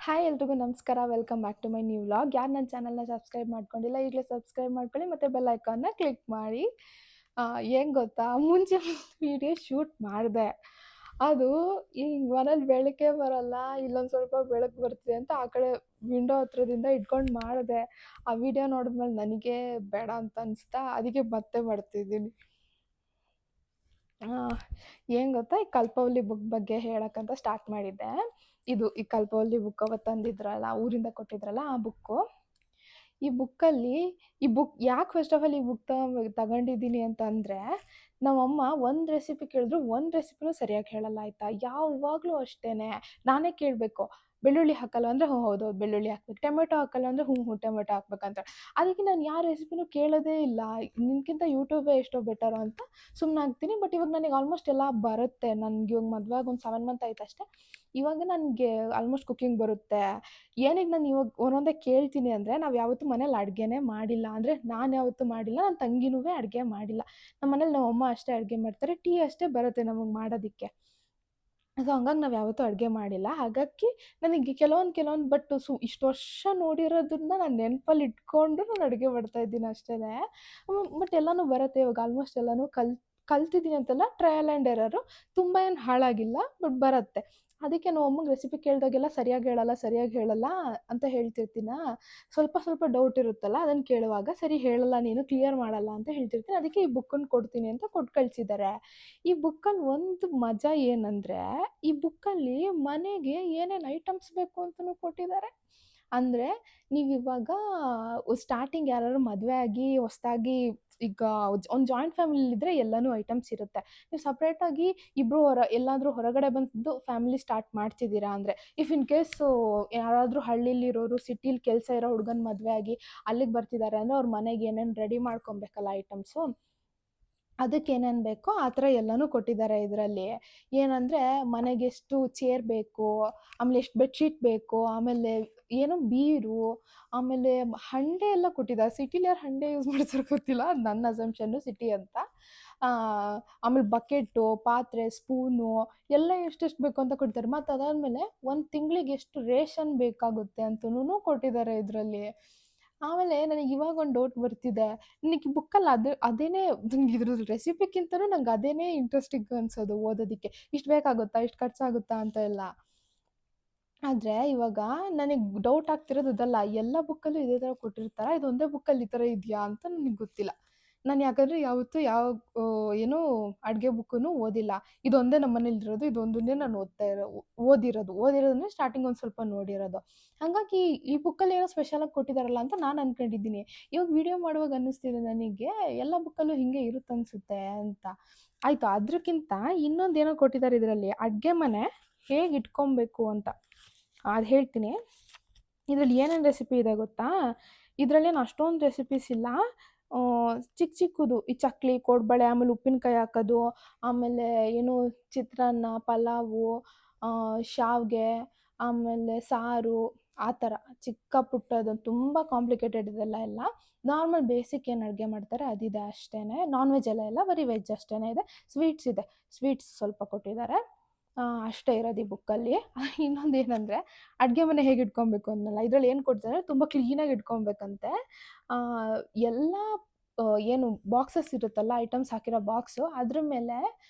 Hi ಎಲ್ರಿಗೂ ನಮಸ್ಕಾರ. Welcome back to my new vlog. ಯಾರು ನನ್ನ ಚಾನಲ್‌ನ ಸಬ್ಸ್ಕ್ರೈಬ್ ಮಾಡ್ಕೊಂಡಿಲ್ಲ, ಈಗಲೇ ಸಬ್ಸ್ಕ್ರೈಬ್ ಮಾಡ್ಕೊಳ್ಳಿ ಮತ್ತು ಬೆಲ್ ಐಕಾನ್ನ ಕ್ಲಿಕ್ ಮಾಡಿ. ಏನು ಗೊತ್ತಾ, ಮುಂಚೆ ವಿಡಿಯೋ ಶೂಟ್ ಮಾಡಿದೆ. ಅದು ಈ ಮನೇಲಿ ಬೆಳಕೇ ಬರಲ್ಲ, ಇಲ್ಲೊಂದು ಸ್ವಲ್ಪ ಬೆಳಕು ಬರ್ತಿದೆ ಅಂತ ಆ ಕಡೆ ವಿಂಡೋ ಹತ್ರದಿಂದ ಇಟ್ಕೊಂಡು ಮಾಡಿದೆ. ಆ ವಿಡಿಯೋ ನೋಡಿದ್ಮೇಲೆ ನನಗೆ ಬೇಡ ಅಂತ ಅನಿಸ್ತಾ, ಅದಕ್ಕೆ ಮತ್ತೆ ಮಾಡ್ತಿದ್ದೀನಿ. ಏನು ಗೊತ್ತಾ, ಈ ಕಲ್ಪವಲ್ಲಿ ಬುಕ್ ಬಗ್ಗೆ ಹೇಳಕ್ಕಂತ ಸ್ಟಾರ್ಟ್ ಮಾಡಿದ್ದೆ. ಈ ಕಲ್ಪವಲ್ಲಿ ಬುಕ್ ಅವತ್ತು ತಂದಿದ್ರಲ್ಲ, ಊರಿಂದ ಕೊಟ್ಟಿದ್ರಲ್ಲ ಆ ಬುಕ್ಕು. ಈ ಬುಕ್ಕಲ್ಲಿ ಈ ಬುಕ್ ಯಾಕೆ ಫಸ್ಟ್ ಆಫ್ ಆಲ್ ಈ ಬುಕ್ ತಗೊಂಡಿದ್ದೀನಿ ಅಂತಂದರೆ, ನಮ್ಮಮ್ಮ ಒಂದು ರೆಸಿಪಿ ಕೇಳಿದ್ರು ಒಂದು ರೆಸಿಪಿನೂ ಸರಿಯಾಗಿ ಹೇಳಲ್ಲ ಆಯಿತಾ. ಯಾವಾಗಲೂ ಅಷ್ಟೇ ನಾನೇ ಕೇಳಬೇಕು, ಬೆಳ್ಳುಳ್ಳಿ ಹಾಕಲ್ಲ ಅಂದರೆ ಹ್ಞೂ ಹೌದು ಬೆಳ್ಳುಳ್ಳಿ ಹಾಕ್ಬೇಕು, ಟೊಮೆಟೊ ಹಾಕಲ್ಲ ಅಂದರೆ ಹ್ಞೂ ಹ್ಞೂ ಟೊಮೆಟೊ ಹಾಕ್ಬೇಕಂತ. ಅದಕ್ಕೆ ನಾನು ಯಾವ ರೆಸಿಪಿನೂ ಕೇಳೋದೇ ಇಲ್ಲ. ನಿನ್ಗಿಂತ ಯೂಟ್ಯೂಬೇ ಎಷ್ಟೋ ಬೆಟರು ಅಂತ ಸುಮ್ಮನಾಗ್ತೀನಿ. ಬಟ್ ಇವಾಗ ನನಗೆ ಆಲ್ಮೋಸ್ಟ್ ಎಲ್ಲ ಬರುತ್ತೆ. ನನಗೆ ಇವಾಗ ಮದುವೆ ಆಗಿ ಒಂದು 7 ಮಂತ್ ಆಯ್ತು ಅಷ್ಟೇ. ಇವಾಗ ನನಗೆ ಆಲ್ಮೋಸ್ಟ್ ಕುಕಿಂಗ್ ಬರುತ್ತೆ. ಏನಕ್ಕೆ ನಾನು ಇವಾಗ ಒಂದೊಂದೇ ಕೇಳ್ತೀನಿ ಅಂದರೆ, ನಾವು ಯಾವತ್ತೂ ಮನೇಲಿ ಅಡುಗೆನೇ ಮಾಡಿಲ್ಲ. ಅಂದರೆ ನಾನು ಯಾವತ್ತೂ ಮಾಡಿಲ್ಲ, ನನ್ನ ತಂಗಿನೂ ಅಡುಗೆ ಮಾಡಿಲ್ಲ. ನಮ್ಮ ಮನೇಲಿ ನಮ್ಮಮ್ಮ ಅಷ್ಟೇ ಅಡುಗೆ ಮಾಡ್ತಾರೆ. ಟೀ ಅಷ್ಟೇ ಬರುತ್ತೆ ನಮಗೆ ಮಾಡೋದಕ್ಕೆ. ಸೊ ಹಂಗಾಗಿ ನಾವು ಯಾವತ್ತೂ ಅಡುಗೆ ಮಾಡಿಲ್ಲ. ಹಾಗಾಗಿ ನನಗೆ ಕೆಲವೊಂದು ಬಟ್ ಇಷ್ಟು ವರ್ಷ ನೋಡಿರೋದನ್ನ ನಾನು ನೆನಪಲ್ಲಿ ಇಟ್ಕೊಂಡು ನಾನು ಅಡುಗೆ ಮಾಡ್ತಾ ಇದ್ದೀನಿ ಅಷ್ಟೇನೆ. ಬಟ್ ಎಲ್ಲನೂ ಬರುತ್ತೆ ಇವಾಗ ಆಲ್ಮೋಸ್ಟ್ ಎಲ್ಲನೂ ಕಲ್ತಿದ್ದೀನಿ ಅಂತಲ್ಲ, ಟ್ರಯಲ್ ಆ್ಯಂಡ್ ಎರರು. ತುಂಬ ಏನು ಹಾಳಾಗಿಲ್ಲ, ಬಟ್ ಬರುತ್ತೆ. ಅದಕ್ಕೆ ನಾವು ಅಮ್ಮಂಗೆ ರೆಸಿಪಿ ಕೇಳಿದಾಗೆಲ್ಲ ಸರಿಯಾಗಿ ಹೇಳಲ್ಲ ಅಂತ ಹೇಳ್ತಿರ್ತೀನಾ. ಸ್ವಲ್ಪ ಸ್ವಲ್ಪ ಡೌಟ್ ಇರುತ್ತಲ್ಲ, ಅದನ್ನು ಕೇಳುವಾಗ ಸರಿ ಹೇಳಲ್ಲ ನೀನು, ಕ್ಲಿಯರ್ ಮಾಡಲ್ಲ ಅಂತ ಹೇಳ್ತಿರ್ತೀನಿ. ಅದಕ್ಕೆ ಈ ಬುಕ್ಕನ್ನು ಕೊಡ್ತೀನಿ ಅಂತ ಕೊಟ್ಟು ಕಳಿಸಿದ್ದಾರೆ. ಈ ಬುಕ್ಕಲ್ಲಿ ಒಂದು ಮಜಾ ಏನಂದರೆ, ಈ ಬುಕ್ಕಲ್ಲಿ ಮನೆಗೆ ಏನೇನು ಐಟಮ್ಸ್ ಬೇಕು ಅಂತಲೂ ಕೊಟ್ಟಿದ್ದಾರೆ. ಅಂದರೆ ನೀವಿವಾಗ ಸ್ಟಾರ್ಟಿಂಗ್ ಯಾರಾದ್ರು ಮದುವೆ ಆಗಿ ಹೊಸ್ದಾಗಿ ಈಗ ಒಂದು ಜಾಯಿಂಟ್ ಫ್ಯಾಮಿಲಿಲಿದ್ದರೆ ಎಲ್ಲನೂ ಐಟಮ್ಸ್ ಇರುತ್ತೆ. ನೀವು ಸಪ್ರೇಟಾಗಿ ಇಬ್ಬರು ಎಲ್ಲಾದರೂ ಹೊರಗಡೆ ಬಂದು ಫ್ಯಾಮಿಲಿ ಸ್ಟಾರ್ಟ್ ಮಾಡ್ತಿದ್ದೀರಾ ಅಂದರೆ, ಇಫ್ ಇನ್ ಕೇಸು ಯಾರಾದರೂ ಹಳ್ಳಿಲಿರೋರು ಸಿಟಿಲಿ ಕೆಲಸ ಇರೋ ಹುಡುಗನ ಮದುವೆ ಆಗಿ ಅಲ್ಲಿಗೆ ಬರ್ತಿದ್ದಾರೆ ಅಂದರೆ, ಅವ್ರ ಮನೆಗೆ ಏನೇನು ರೆಡಿ ಮಾಡ್ಕೊಬೇಕಲ್ಲ ಐಟಮ್ಸು, ಅದಕ್ಕೆ ಏನೇನು ಬೇಕೋ ಆ ಥರ ಎಲ್ಲನೂ ಕೊಟ್ಟಿದ್ದಾರೆ ಇದರಲ್ಲಿ. ಏನಂದರೆ, ಮನೆಗೆಷ್ಟು ಚೇರ್ ಬೇಕು, ಆಮೇಲೆ ಎಷ್ಟು ಬೆಡ್‌ಶೀಟ್ ಬೇಕು, ಆಮೇಲೆ ಏನೋ ಬೀರು, ಆಮೇಲೆ ಹಂಡೆ ಎಲ್ಲ ಕೊಟ್ಟಿದ್ದಾರೆ. ಸಿಟಿಲಿ ಯಾರು ಹಂಡೆ ಯೂಸ್ ಮಾಡ್ತಾರೋ ಗೊತ್ತಿಲ್ಲ, ಅದು ನನ್ನ ಅಸಂಪ್ಷನ್ನು ಸಿಟಿ ಅಂತ. ಆಮೇಲೆ ಬಕೆಟು, ಪಾತ್ರೆ, ಸ್ಪೂನು ಎಲ್ಲ ಎಷ್ಟೆಷ್ಟು ಬೇಕು ಅಂತ ಕೊಡ್ತಾರೆ. ಮತ್ತು ಅದಾದಮೇಲೆ ಒಂದು ತಿಂಗಳಿಗೆ ಎಷ್ಟು ರೇಷನ್ ಬೇಕಾಗುತ್ತೆ ಅಂತನೂ ಕೊಟ್ಟಿದ್ದಾರೆ ಇದರಲ್ಲಿ. ಆಮೇಲೆ ನನಗೆ ಇವಾಗ ಒಂದು ಡೌಟ್ ಬರ್ತಿದೆ. ನನಗೆ ಈ ಬುಕ್ಕಲ್ಲಿ ಅದೇನೇ ಇದ್ರದ್ದು ರೆಸಿಪಿಗಿಂತನೂ ನಂಗೆ ಅದೇನೇ ಇಂಟ್ರೆಸ್ಟಿಂಗ್ ಅನ್ಸೋದು ಓದೋದಕ್ಕೆ. ಇಷ್ಟು ಬೇಕಾಗುತ್ತಾ? ಇಷ್ಟು ಖರ್ಚಾಗುತ್ತಾ? ಅಂತ ಎಲ್ಲ. ಆದರೆ ಇವಾಗ ನನಗೆ ಡೌಟ್ ಆಗ್ತಿರೋದು ಅದಲ್ಲ. ಎಲ್ಲ ಬುಕ್ಕಲ್ಲೂ ಇದೇ ಥರ ಕೊಟ್ಟಿರ್ತಾರಾ? ಇದೊಂದೇ ಬುಕ್ಕಲ್ಲಿ ಈ ಥರ ಇದೆಯಾ ಅಂತ ನನಗೆ ಗೊತ್ತಿಲ್ಲ. ನಾನು ಯಾಕಂದರೆ ಯಾವತ್ತೂ ಯಾವ ಏನು ಅಡುಗೆ ಬುಕ್ಕನ್ನು ಓದಿಲ್ಲ. ಇದೊಂದೇ ನಮ್ಮ ಮನೇಲಿರೋದು. ಇದೊಂದನ್ನೇ ನಾನು ಓದಿರೋದನ್ನ ಸ್ಟಾರ್ಟಿಂಗ್ ಒಂದು ಸ್ವಲ್ಪ ನೋಡಿರೋದು. ಹಾಗಾಗಿ ಈ ಬುಕ್ಕಲ್ಲಿ ಏನೋ ಸ್ಪೆಷಲಾಗಿ ಕೊಟ್ಟಿದ್ದಾರಲ್ಲ ಅಂತ ನಾನು ಅನ್ಕೊಂಡಿದ್ದೀನಿ. ಇವಾಗ ವಿಡಿಯೋ ಮಾಡುವಾಗ ಅನ್ನಿಸ್ತಿದೆ ನನಗೆ, ಎಲ್ಲ ಬುಕ್ಕಲ್ಲೂ ಹೀಗೆ ಇರುತ್ತನ್ಸುತ್ತೆ ಅಂತ. ಆಯಿತು, ಅದಕ್ಕಿಂತ ಇನ್ನೊಂದೇನೋ ಕೊಟ್ಟಿದ್ದಾರೆ ಇದರಲ್ಲಿ, ಅಡುಗೆ ಮನೆ ಹೇಗೆ ಇಟ್ಕೊಬೇಕು ಅಂತ. ಅದು ಹೇಳ್ತೀನಿ. ಇದರಲ್ಲಿ ಏನೇನು ರೆಸಿಪಿ ಇದೆ ಗೊತ್ತಾ? ಇದರಲ್ಲೇನು ಅಷ್ಟೊಂದು ರೆಸಿಪೀಸ್ ಇಲ್ಲ. ಚಿಕ್ಕದು ಈ ಚಕ್ಲಿ, ಕೋಡ್ಬಳೆ, ಆಮೇಲೆ ಉಪ್ಪಿನಕಾಯಿ ಹಾಕೋದು, ಆಮೇಲೆ ಏನು ಚಿತ್ರಾನ್ನ, ಪಲಾವು, ಶಾವಿಗೆ, ಆಮೇಲೆ ಸಾರು, ಆ ಥರ ಚಿಕ್ಕ ಪುಟ್ಟದು, ತುಂಬ ಕಾಂಪ್ಲಿಕೇಟೆಡ್ ಇದೆಲ್ಲ ಇಲ್ಲ. ನಾರ್ಮಲ್ ಬೇಸಿಕ್ ಏನು ಅಡುಗೆ ಮಾಡ್ತಾರೆ ಅದಿದೆ ಅಷ್ಟೇನೆ. ನಾನ್ ವೆಜ್ ಎಲ್ಲ ಇಲ್ಲ, ಬರೀ ವೆಜ್ ಅಷ್ಟೇನೆ ಇದೆ. ಸ್ವೀಟ್ಸ್ ಇದೆ, ಸ್ವೀಟ್ಸ್ ಸ್ವಲ್ಪ ಕೊಟ್ಟಿದ್ದಾರೆ. ಅಷ್ಟೇ ಇರೋದು ಈ ಬುಕ್ಕಲ್ಲಿ. ಇನ್ನೊಂದೇನಂದರೆ, ಅಡುಗೆ ಮನೆ ಹೇಗೆ ಇಟ್ಕೊಬೇಕು ಅಂದ್ನಲ್ಲ, ಇದ್ರಲ್ಲಿ ಏನು ಕೊಡ್ತಾರೆ, ತುಂಬ ಕ್ಲೀನಾಗಿ ಇಟ್ಕೊಬೇಕಂತೆ. ಎಲ್ಲ ಏನು ಬಾಕ್ಸಸ್ ಇರುತ್ತಲ್ಲ, ಐಟಮ್ಸ್ ಹಾಕಿರೋ ಬಾಕ್ಸು, ಅದ್ರ ಮೇಲೆ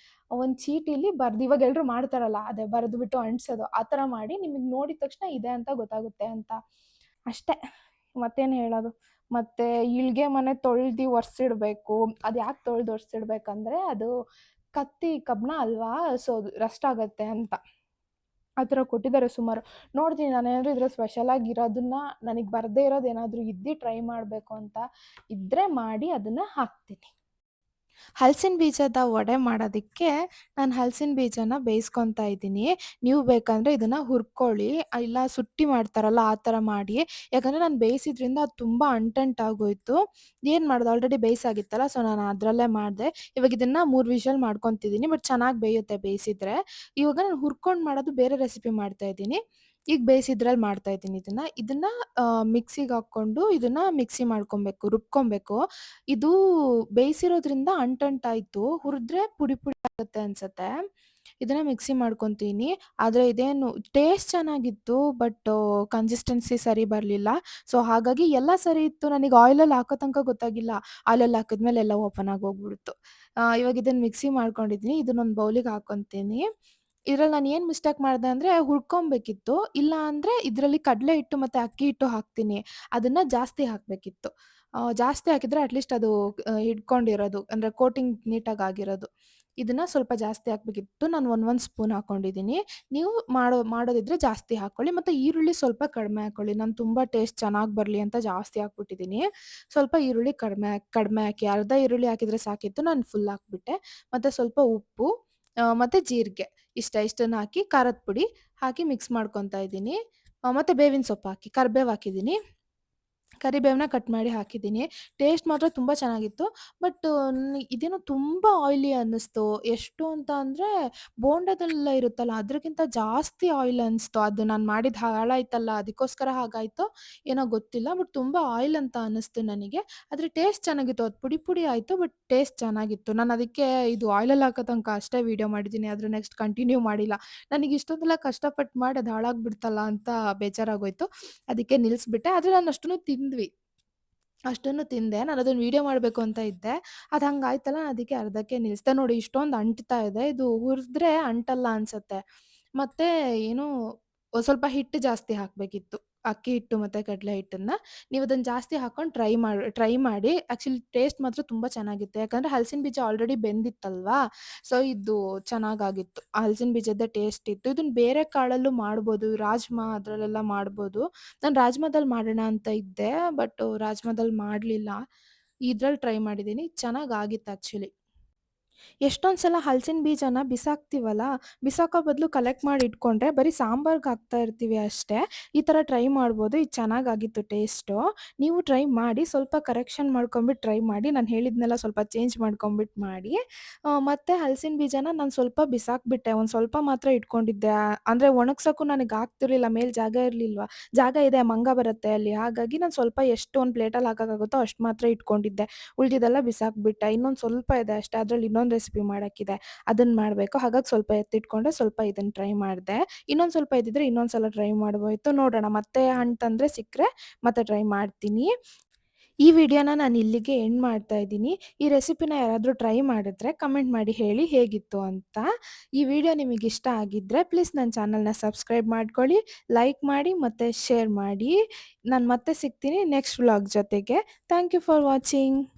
ಒಂದು ಚೀಟಿಲಿ ಬರೆದು, ಇವಾಗ ಎಲ್ಲರೂ ಮಾಡ್ತಾರಲ್ಲ ಅದೇ ಬರೆದುಬಿಟ್ಟು ಅಂಟಿಸೋದು, ಆ ಥರ ಮಾಡಿ ನಿಮಗೆ ನೋಡಿದ ತಕ್ಷಣ ಇದೆ ಅಂತ ಗೊತ್ತಾಗುತ್ತೆ ಅಂತ. ಅಷ್ಟೇ, ಮತ್ತೇನು ಹೇಳೋದು. ಮತ್ತು ಈಳ್ಗೆ ಮನೆ ತೊಳ್ದು ಒರೆಸಿಡ್ಬೇಕು. ಅದು ಯಾಕೆ ತೊಳ್ದು ಒರೆಸಿಡ್ಬೇಕಂದ್ರೆ, ಅದು ಕಬ್ಬಣ ಅಲ್ವಾ, ಸೊ ಅದು ರಸ್ಟ್ ಆಗುತ್ತೆ ಅಂತ. ಆ ಥರ ಕೊಟ್ಟಿದ್ದಾರೆ ಸುಮಾರು. ನೋಡ್ತೀನಿ ನಾನೇನಾದರೂ ಇದ್ರಲ್ಲಿ ಸ್ಪೆಷಲಾಗಿ ಇರೋದನ್ನ, ನನಗೆ ಬರದೇ ಇರೋದು ಏನಾದರೂ ಟ್ರೈ ಮಾಡಬೇಕು ಅಂತ ಇದ್ದರೆ ಮಾಡಿ ಅದನ್ನು ಹಾಕ್ತೀನಿ. ಹಲಸಿನ ಬೀಜದ ವಡೆ ಮಾಡೋದಕ್ಕೆ ನಾನು ಹಲಸಿನ ಬೀಜನ ಬೇಯಿಸ್ಕೊತಾ ಇದ್ದೀನಿ. ನೀವು ಬೇಕಂದರೆ ಇದನ್ನು ಹುರ್ಕೊಳ್ಳಿ, ಇಲ್ಲ ಸುಟ್ಟಿ ಮಾಡ್ತಾರಲ್ಲ ಆ ಥರ ಮಾಡಿ. ಯಾಕಂದರೆ ನಾನು ಬೇಯಿಸಿದ್ರಿಂದ ಅದು ತುಂಬ ಅಂಟಂಟಾಗೋಯ್ತು. ಏನು ಮಾಡೋದು, ಆಲ್ರೆಡಿ ಬೇಯಿಸಾಗಿತ್ತಲ್ಲ, ಸೊ ನಾನು ಅದರಲ್ಲೇ ಮಾಡಿದೆ. ಇವಾಗ ಇದನ್ನು 3 ವಿಷಲ್ ಮಾಡ್ಕೊತಿದ್ದೀನಿ, ಬಟ್ ಚೆನ್ನಾಗಿ ಬೇಯುತ್ತೆ ಬೇಯಿಸಿದ್ರೆ. ಇವಾಗ ನಾನು ಹುರ್ಕೊಂಡು ಮಾಡೋದು ಬೇರೆ ರೆಸಿಪಿ ಮಾಡ್ತಾ ಇದ್ದೀನಿ. ಈಗ ಬೇಯಿಸಿದ್ರಲ್ಲಿ ಮಾಡ್ತಾ ಇದ್ದೀನಿ ಇದನ್ನ ಮಿಕ್ಸಿಗೆ ಹಾಕ್ಕೊಂಡು ಇದನ್ನ ಮಿಕ್ಸಿ ಮಾಡ್ಕೊಬೇಕು, ರುಬ್ಕೊಬೇಕು. ಇದು ಬೇಯಿಸಿರೋದ್ರಿಂದ ಅಂಟಂಟಾಯ್ತು, ಹುರಿದ್ರೆ ಪುಡಿ ಪುಡಿ ಆಗುತ್ತೆ ಅನ್ಸತ್ತೆ. ಇದನ್ನ ಮಿಕ್ಸಿ ಮಾಡ್ಕೊಂತೀನಿ. ಆದ್ರೆ ಇದೇನು ಟೇಸ್ಟ್ ಚೆನ್ನಾಗಿತ್ತು. ಬಟ್ ಕನ್ಸಿಸ್ಟೆನ್ಸಿ ಸರಿ ಬರ್ಲಿಲ್ಲ. ಸೊ, ಹಾಗಾಗಿ ಎಲ್ಲ ಸರಿ ಇತ್ತು. ನನಗೆ ಆಯಿಲಲ್ಲಿ ಹಾಕೋ ತನಕ ಗೊತ್ತಾಗಿಲ್ಲ. ಆಯಿಲಲ್ಲಿ ಹಾಕಿದ್ಮೇಲೆ ಎಲ್ಲ ಓಪನ್ ಆಗಿ ಹೋಗ್ಬಿಡ್ತು. ಇವಾಗ ಇದನ್ನ ಮಿಕ್ಸಿ ಮಾಡ್ಕೊಂಡಿದ್ದೀನಿ. ಇದನ್ನೊಂದು ಬೌಲಿಗೆ ಹಾಕೊಂತೀನಿ. ಇದ್ರಲ್ಲಿ ನಾನು ಏನ್ ಮಿಸ್ಟೇಕ್ ಮಾಡ್ದೆ ಅಂದ್ರೆ ಹುರ್ಕೊಂಬೇಕಿತ್ತು. ಇಲ್ಲ ಅಂದ್ರೆ ಇದ್ರಲ್ಲಿ ಕಡ್ಲೆ ಹಿಟ್ಟು ಮತ್ತೆ ಅಕ್ಕಿ ಹಿಟ್ಟು ಹಾಕ್ತೀನಿ. ಅದನ್ನ ಜಾಸ್ತಿ ಹಾಕ್ಬೇಕಿತ್ತು. ಜಾಸ್ತಿ ಹಾಕಿದ್ರೆ ಅಟ್‌ಲೀಸ್ಟ್ ಅದು ಹಿಡ್ಕೊಂಡಿರೋದು ಅಂದ್ರೆ ಕೋಟಿಂಗ್ ನೀಟಾಗಿ ಆಗಿರೋದು. ಇದನ್ನ ಸ್ವಲ್ಪ ಜಾಸ್ತಿ ಹಾಕ್ಬೇಕಿತ್ತು. ನಾನು 1 ಸ್ಪೂನ್ ಹಾಕೊಂಡಿದ್ದೀನಿ. ನೀವು ಮಾಡೋದಿದ್ರೆ ಜಾಸ್ತಿ ಹಾಕೊಳ್ಳಿ. ಮತ್ತೆ ಈರುಳ್ಳಿ ಸ್ವಲ್ಪ ಕಡಿಮೆ ಹಾಕೊಳ್ಳಿ. ನಾನು ತುಂಬಾ ಟೇಸ್ಟ್ ಚೆನ್ನಾಗಿ ಬರ್ಲಿ ಅಂತ ಜಾಸ್ತಿ ಹಾಕ್ಬಿಟ್ಟಿದ್ದೀನಿ. ಸ್ವಲ್ಪ ಈರುಳ್ಳಿ ಕಡಿಮೆ ಹಾಕಿ. ಅರ್ಧ ಈರುಳ್ಳಿ ಹಾಕಿದ್ರೆ ಸಾಕಿತ್ತು. ನಾನು ಫುಲ್ ಹಾಕ್ಬಿಟ್ಟೆ. ಮತ್ತೆ ಸ್ವಲ್ಪ ಉಪ್ಪು ಮತ್ತೆ ಜೀರಿಗೆ ಇಷ್ಟನ್ನ ಹಾಕಿ ಖಾರದ ಪುಡಿ ಹಾಕಿ ಮಿಕ್ಸ್ ಮಾಡ್ಕೊಂತಾ ಇದ್ದೀನಿ. ಮತ್ತೆ ಬೇವಿನ ಸೊಪ್ಪು ಹಾಕಿ ಕರಿಬೇವು ಹಾಕಿದ್ದೀನಿ. ಕರಿಬೇವನ್ನ ಕಟ್ ಮಾಡಿ ಹಾಕಿದ್ದೀನಿ. ಟೇಸ್ಟ್ ಮಾತ್ರ ತುಂಬಾ ಚೆನ್ನಾಗಿತ್ತು. ಬಟ್ ಇದೇನೋ ತುಂಬಾ ಆಯಿಲಿ ಅನ್ನಿಸ್ತು. ಎಷ್ಟು ಅಂತ ಅಂದ್ರೆ ಬೋಂಡದೆಲ್ಲ ಇರುತ್ತಲ್ಲ ಅದ್ರಕ್ಕಿಂತ ಜಾಸ್ತಿ ಆಯಿಲ್ ಅನ್ಸ್ತು. ಅದು ನಾನು ಮಾಡಿದ್ದು ಹಾಳಾಯ್ತಲ್ಲ ಅದಕ್ಕೋಸ್ಕರ ಹಾಗಾಯ್ತೋ ಏನೋ ಗೊತ್ತಿಲ್ಲ. ಬಟ್ ತುಂಬಾ ಆಯಿಲ್ ಅಂತ ಅನ್ನಿಸ್ತು ನನಗೆ. ಆದ್ರೆ ಟೇಸ್ಟ್ ಚೆನ್ನಾಗಿತ್ತು. ಅದು ಪುಡಿ ಪುಡಿ ಆಯ್ತು ಬಟ್ ಟೇಸ್ಟ್ ಚೆನ್ನಾಗಿತ್ತು. ನಾನು ಅದಕ್ಕೆ ಇದು ಆಯಿಲಲ್ಲಿ ಹಾಕೋ ತನಕ ಅಷ್ಟೇ ವಿಡಿಯೋ ಮಾಡಿದ್ದೀನಿ. ಆದ್ರೆ ನೆಕ್ಸ್ಟ್ ಕಂಟಿನ್ಯೂ ಮಾಡಿಲ್ಲ. ನನಗೆ ಇಷ್ಟೊಂದೆಲ್ಲ ಕಷ್ಟಪಟ್ಟು ಮಾಡಿ ಅದು ಹಾಳಾಗ್ಬಿಡ್ತಲ್ಲ ಅಂತ ಬೇಜಾರಾಗೋಯ್ತು. ಅದಕ್ಕೆ ನಿಲ್ಲಿಸ್ಬಿಟ್ಟೆ. ಆದ್ರೆ ನಾನು ಅಷ್ಟನ್ನು ತಿಂದ್ವಿ. ಅಷ್ಟನ್ನು ತಿಂದೆ. ನಾನದನ್ನ ವಿಡಿಯೋ ಮಾಡ್ಬೇಕು ಅಂತ ಇದ್ದೆ. ಅದು ಹಂಗಾಯ್ತಲ್ಲ ಅದಕ್ಕೆ ಅರ್ಧಕ್ಕೆ ನಿಲ್ಲಿಸ್ದೆ. ನೋಡಿ ಇಷ್ಟೊಂದು ಅಂಟ್ತಾ ಇದೆ. ಇದು ಹುರಿದ್ರೆ ಅಂಟಲ್ಲ ಅನ್ಸತ್ತೆ. ಮತ್ತೆ ಏನು ಸ್ವಲ್ಪ ಹಿಟ್ಟು ಜಾಸ್ತಿ ಹಾಕ್ಬೇಕಿತ್ತು. ಅಕ್ಕಿ ಹಿಟ್ಟು ಮತ್ತೆ ಕಡಲೆ ಹಿಟ್ಟನ್ನ. ನೀವದನ್ನ ಜಾಸ್ತಿ ಹಾಕೊಂಡು ಟ್ರೈ ಮಾಡಿ. ಆಕ್ಚುಲಿ ಟೇಸ್ಟ್ ಮಾತ್ರ ತುಂಬಾ ಚೆನ್ನಾಗಿತ್ತು. ಯಾಕಂದ್ರೆ ಹಲಸಿನ ಬೀಜ ಆಲ್ರೆಡಿ ಬೆಂದಿತ್ತಲ್ವಾ? ಸೊ, ಇದು ಚೆನ್ನಾಗಾಗಿತ್ತು. ಹಲಸಿನ ಬೀಜದ ಟೇಸ್ಟ್ ಇತ್ತು. ಇದನ್ನ ಬೇರೆ ಕಾಳಲ್ಲೂ ಮಾಡ್ಬೋದು. ರಾಜ್ಮಾ ಅದ್ರಲ್ಲೆಲ್ಲ ಮಾಡ್ಬೋದು. ನಾನು ರಾಜ್ಮಾದಲ್ಲಿ ಮಾಡೋಣ ಅಂತ ಇದ್ದೆ. ಬಟ್ ರಾಜ್ಮಾದಲ್ಲಿ ಮಾಡ್ಲಿಲ್ಲ. ಇದ್ರಲ್ಲಿ ಟ್ರೈ ಮಾಡಿದ್ದೀನಿ. ಚೆನ್ನಾಗಾಗಿತ್ತು ಆಕ್ಚುಲಿ. ಎಷ್ಟೊಂದ್ ಸಲ ಹಲಸಿನ ಬೀಜನ ಬಿಸಾಕ್ತಿವಲ್ಲ, ಬಿಸಾಕೋ ಬದಲು ಕಲೆಕ್ಟ್ ಮಾಡಿ ಇಟ್ಕೊಂಡ್ರೆ ಬರೀ ಸಾಂಬಾರ್‌ಗೆ ಹಾಕ್ತಾ ಇರ್ತೀವಿ ಅಷ್ಟೇ. ಈ ಥರ ಟ್ರೈ ಮಾಡ್ಬೋದು. ಇದು ಚೆನ್ನಾಗಾಗಿತ್ತು ಟೇಸ್ಟು. ನೀವು ಟ್ರೈ ಮಾಡಿ. ಸ್ವಲ್ಪ ಕರೆಕ್ಷನ್ ಮಾಡ್ಕೊಂಬಿಟ್ಟು ಟ್ರೈ ಮಾಡಿ. ನಾನು ಹೇಳಿದ್ನೆಲ್ಲ ಸ್ವಲ್ಪ ಚೇಂಜ್ ಮಾಡ್ಕೊಂಬಿಟ್ಟು ಮಾಡಿ. ಮತ್ತೆ ಹಲಸಿನ ಬೀಜನ ನಾನು ಸ್ವಲ್ಪ ಬಿಸಾಕ್ಬಿಟ್ಟೆ. ಒಂದು ಸ್ವಲ್ಪ ಮಾತ್ರ ಇಟ್ಕೊಂಡಿದ್ದೆ. ಅಂದ್ರೆ ಒಣಗ್ಸಕ್ಕೂ ನನಗೆ ಆಗ್ತಿರ್ಲಿಲ್ಲ. ಮೇಲ್ ಜಾಗ ಇರ್ಲಿಲ್ವಾ. ಜಾಗ ಇದೆ ಮಂಗ ಬರುತ್ತೆ ಅಲ್ಲಿ. ಹಾಗಾಗಿ ನಾನು ಸ್ವಲ್ಪ ಎಷ್ಟು ಒಂದು ಪ್ಲೇಟಲ್ಲಿ ಹಾಕಕ್ಕಾಗುತ್ತೋ ಅಷ್ಟು ಮಾತ್ರ ಇಟ್ಕೊಂಡಿದ್ದೆ. ಉಳ್ದಿದ್ದೆಲ್ಲ ಬಿಸಾಕ್ಬಿಟ್ಟೆ. ಇನ್ನೊಂದು ಸ್ವಲ್ಪ ಇದೆ ಅಷ್ಟೇ. ಅದ್ರಲ್ಲಿ ಇನ್ನೊಂದು ರೆಸಿಪಿ ಮಾಡಕ್ಕಿದೆ. ಅದನ್ನ ಮಾಡ್ಬೇಕು. ಹಾಗಾಗಿ ಸ್ವಲ್ಪ ಎತ್ತಿಟ್ಕೊಂಡೆ. ಸ್ವಲ್ಪ ಇದನ್ನ ಟ್ರೈ ಮಾಡ್ದೆ. ಇನ್ನೊಂದು ಸ್ವಲ್ಪ ಇದ್ದಿದ್ರೆ ಇನ್ನೊಂದ್ ಸಲ ಟ್ರೈ ಮಾಡ್ಬೋಯಿತ್ತು. ನೋಡೋಣ ಮತ್ತೆ ಹಂಟ್ ಸಿಕ್ರೆ ಮತ್ತೆ ಟ್ರೈ ಮಾಡ್ತೀನಿ. ಈ ವಿಡಿಯೋನ ನಾನು ಇಲ್ಲಿಗೆ ಎಂಡ್ ಮಾಡ್ತಾ ಇದ್ದೀನಿ. ಈ ರೆಸಿಪಿನ ಯಾರಾದ್ರೂ ಟ್ರೈ ಮಾಡಿದ್ರೆ ಕಮೆಂಟ್ ಮಾಡಿ ಹೇಳಿ ಹೇಗಿತ್ತು ಅಂತ. ಈ ವಿಡಿಯೋ ನಿಮಗಿಷ್ಟ ಆಗಿದ್ರೆ ಪ್ಲೀಸ್ ನನ್ನ ಚಾನಲ್‌ನ ಸಬ್ಸ್ಕ್ರೈಬ್ ಮಾಡ್ಕೊಳ್ಳಿ, ಲೈಕ್ ಮಾಡಿ ಮತ್ತೆ ಶೇರ್ ಮಾಡಿ. ನಾನು ಮತ್ತೆ ಸಿಗ್ತೀನಿ ನೆಕ್ಸ್ಟ್ ವ್ಲಾಗ್ ಜೊತೆಗೆ. Thank you for watching.